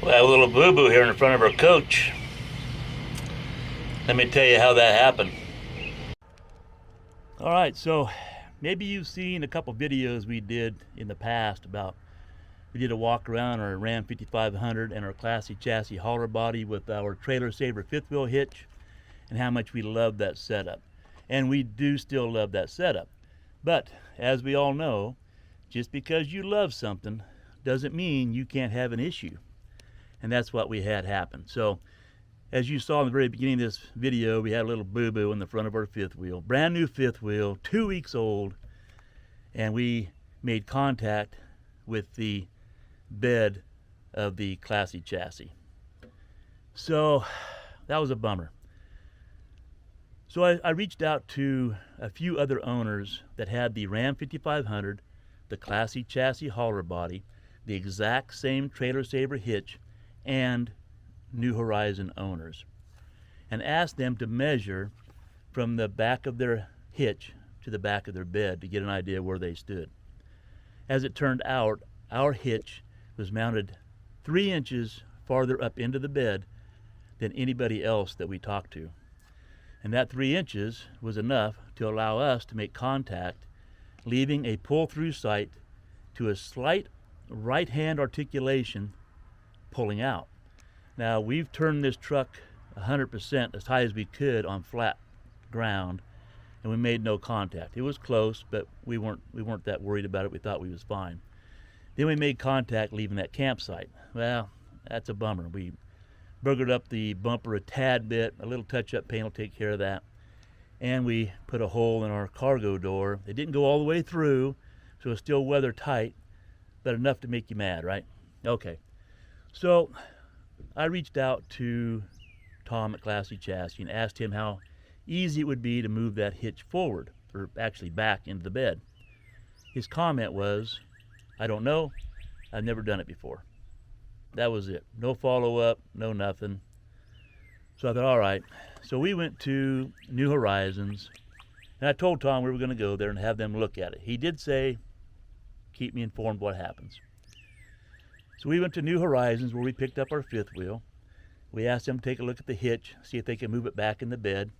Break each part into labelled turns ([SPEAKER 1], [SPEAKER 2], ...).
[SPEAKER 1] Well, a little boo-boo here in front of our coach. Let me tell you how that happened. All right, so maybe you've seen a couple videos we did in the past about we did a walk around our Ram 5500 and our Classy Chassis hauler body with our Trailer Saver fifth wheel hitch and how much we love that setup. And we do still love that setup. But as we all know, just because you love something doesn't mean you can't have an issue. And that's what we had happen. So as you saw in the very beginning of this video, we had a little boo-boo in the front of our fifth wheel. Brand new fifth wheel, 2 weeks old, and we made contact with the bed of the Classy chassis. So that was a bummer. So I reached out to a few other owners that had the Ram 5500, the Classy chassis hauler body, the exact same Trailer Saver hitch, and New Horizon owners, and asked them to measure from the back of their hitch to the back of their bed to get an idea where they stood. As it turned out, our hitch was mounted 3 inches farther up into the bed than anybody else that we talked to. And that 3 inches was enough to allow us to make contact, leaving a pull-through sight to a slight right-hand articulation pulling out. Now, we've turned this truck 100% as high as we could on flat ground, and we made no contact. It was close, but we weren't that worried about it. We thought we was fine. Then we made contact leaving that campsite. Well, that's a bummer. We burgered up the bumper a tad bit. A little touch-up paint will take care of that. And we put a hole in our cargo door. It didn't go all the way through, so it's still weather tight, but enough to make you mad, right? Okay. So I reached out to Tom at Classy Chassis and asked him how easy it would be to move that hitch forward, or actually back into the bed. His comment was, "I don't know, I've never done it before." That was it. No follow-up, no nothing. So I thought, all right. So we went to New Horizons, and I told Tom we were going to go there and have them look at it. He did say, keep me informed what happens. So we went to New Horizons where we picked up our fifth wheel. We asked them to take a look at the hitch, see if they could move it back in the bed.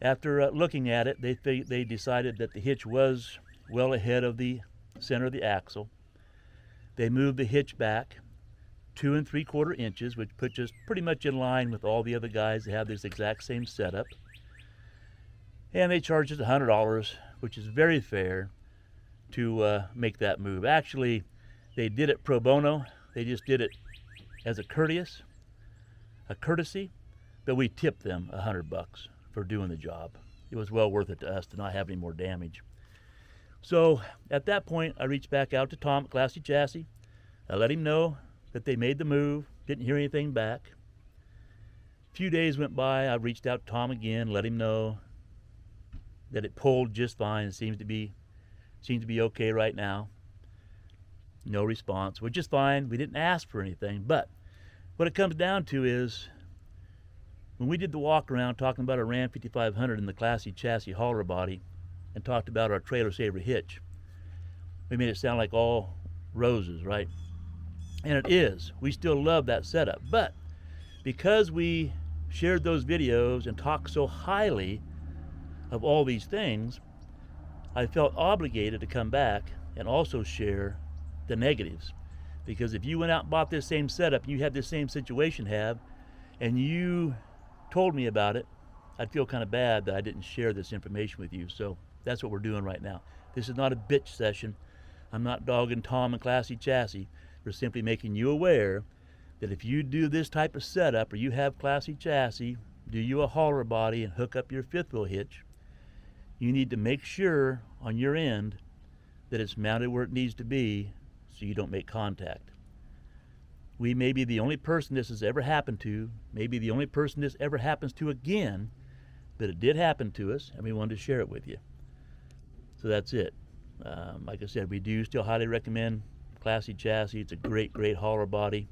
[SPEAKER 1] After looking at it, they decided that the hitch was well ahead of the center of the axle. They moved the hitch back 2 3/4 inches, which puts us pretty much in line with all the other guys that have this exact same setup. And they charged us $100, which is very fair to make that move. Actually, they did it pro bono. They just did it as a courtesy, but we tipped them $100 for doing the job. It was well worth it to us to not have any more damage. So at that point, I reached back out to Tom at Classy Chassis. I let him know that they made the move, didn't hear anything back. A few days went by, I reached out to Tom again, let him know that it pulled just fine. It seems to be okay right now. No response, which is fine. We didn't ask for anything, but what it comes down to is when we did the walk around talking about our Ram 5500 and the Classy chassis hauler body and talked about our Trailer Saver hitch, we made it sound like all roses, right? And it is. We still love that setup, but because we shared those videos and talked so highly of all these things, I felt obligated to come back and also share the negatives. Because if you went out and bought this same setup, you had this same situation and you told me about it, I'd feel kind of bad that I didn't share this information with you. So that's what we're doing right now. This is not a bitch session. I'm not dogging Tom and Classy Chassis. We're simply making you aware that if you do this type of setup, or you have Classy Chassis, do you a hauler body and hook up your fifth wheel hitch, you need to make sure on your end that it's mounted where it needs to be so you don't make contact. We may be the only person this has ever happened to, maybe the only person this ever happens to again, but it did happen to us and we wanted to share it with you. So that's it. Like I said, we do still highly recommend Classy Chassis. It's a great hauler body,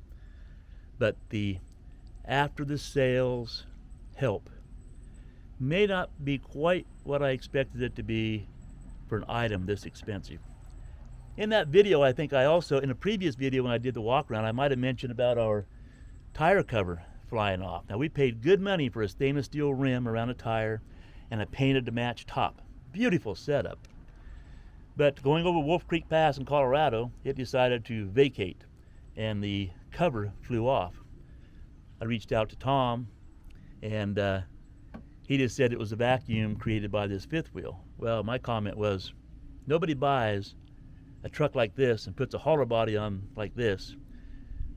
[SPEAKER 1] but the after the sales help may not be quite what I expected it to be for an item this expensive. In that video, I think I also, in a previous video when I did the walk around, I might have mentioned about our tire cover flying off. Now, we paid good money for a stainless steel rim around a tire and a painted to match top. Beautiful setup. But going over Wolf Creek Pass in Colorado, it decided to vacate and the cover flew off. I reached out to Tom and he just said it was a vacuum created by this fifth wheel. Well, my comment was, nobody buys a truck like this and puts a hauler body on like this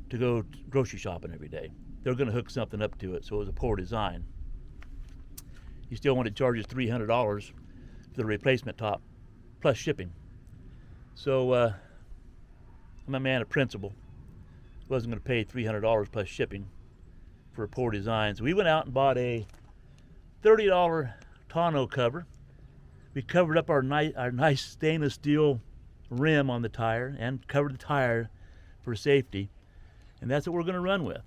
[SPEAKER 1] to go grocery shopping every day. They're going to hook something up to it, so it was a poor design. You still want to charge us $300 for the replacement top plus shipping. So I'm a man of principle. Wasn't going to pay $300 plus shipping for a poor design. So we went out and bought a $30 tonneau cover. We covered up our nice stainless steel rim on the tire and covered the tire for safety, and that's what we're going to run with.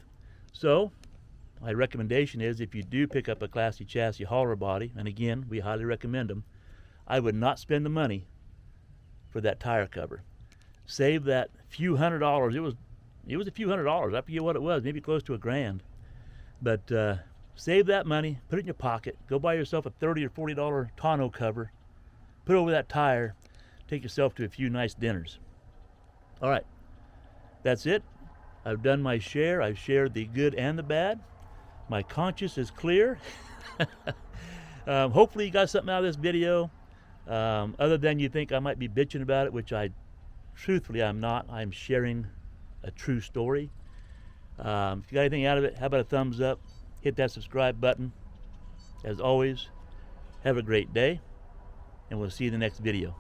[SPEAKER 1] So my recommendation is, if you do pick up a Classy Chassis hauler body, and again, we highly recommend them, I would not spend the money for that tire cover. Save that few $100s. It was a few $100. I forget what it was, maybe close to $1,000. But save that money, put it in your pocket, go buy yourself a $30 or $40 tonneau cover, put it over that tire, take yourself to a few nice dinners. All right, that's it. I've done my share. I've shared the good and the bad. My conscience is clear. Hopefully you got something out of this video, other than you think I might be bitching about it, which truthfully I'm not. I'm sharing a true story. If you got anything out of it, how about a thumbs up? Hit that subscribe button. As always, have a great day, and we'll see you in the next video.